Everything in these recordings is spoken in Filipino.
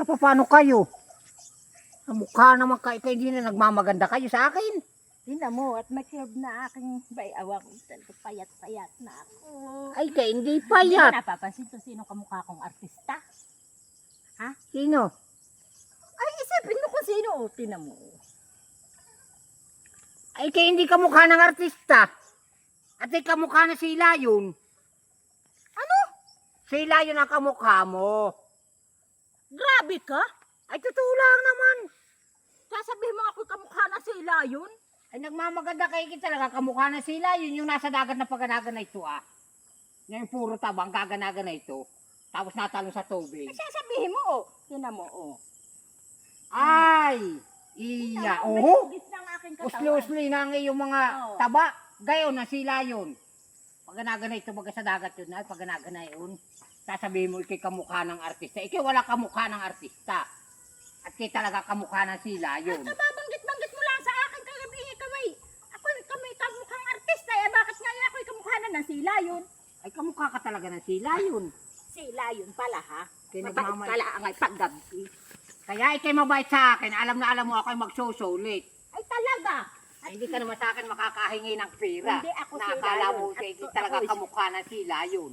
Paano kayo? Ang mukha naman kayo, hindi na nagmamaganda kayo sa akin. Tingnan mo, at may curve na aking bayawang. Payat-payat na ako. Ay, kayo hindi Hindi mo payat. napapansin kung sino kamukha kong artista? Sino? Ay, isipin mo kung sino. Tingnan mo. Ay, kayo hindi kamukha ng artista. At ay kamukha na sila yun. Ano? Sila yun ang kamukha mo. Grabe ka? Ay, totoo lang naman. Sasabihin mo ako kamukha na sila yun? Ay, nagmamaganda kayo talaga kamukha na sila. Yun yung nasa dagat na paganagan na ito Yung puro tabang gaganagan na ito. Tapos natalong sa tubig. Ay, sasabihin mo, oh. Tingnan mo, oh. Ay! Iya, Tingnan mo, may oh! hugis ng aking katawan. Usli-usli na ang iyong mga Oo. taba. Gayon na sila yun. Paganagan na ito, baga sa dagat yun na, paganagan na yun. Sasabihin mo, ikay kamukha ng artista. Ikay wala kamukha ng artista. At kay talaga kamukha ng sila yun. At kababanggit-banggit mo lang sa akin kagabi, kaway. Kami kamukhang artista, eh bakit nga ako'y kamukha na ng sila yun? Ay, kamukha ka talaga ng sila yun. Sila yun pala, ha? Kaya Mabait nagmamay- pala ang ay paggabi. Kaya ikay mabait sa akin. Alam na alam mo ako'y magsusulit. Ay talaga. Ay, hindi ka naman sa akin makakahingi ng pera. Hindi ako sila Nakakala yun. mo At ikay ako talaga is- kamukha ng sila yun.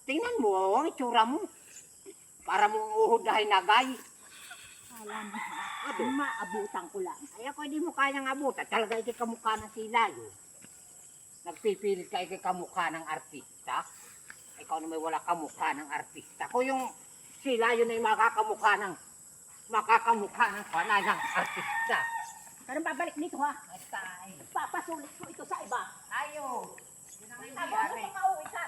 Tingnan mo, ang itsura mo. Para mo uhod na hinagay. Alam mo, ha? Maabutan ko lang. Kaya kung hindi mo kayang abutan, talaga ikay kamukha ng sila yun. Nagpipilit ka ikay kamukha ng artista. Ikaw naman wala kamukha ng artista. Kung yung sila yun ay makakamukha ng pala ng artista. Pero babalik dito, ha? Basta ay. Papasulit ko ito sa iba. Ayo. Yun ang hindi Abo mo ari. pang mauwi ka.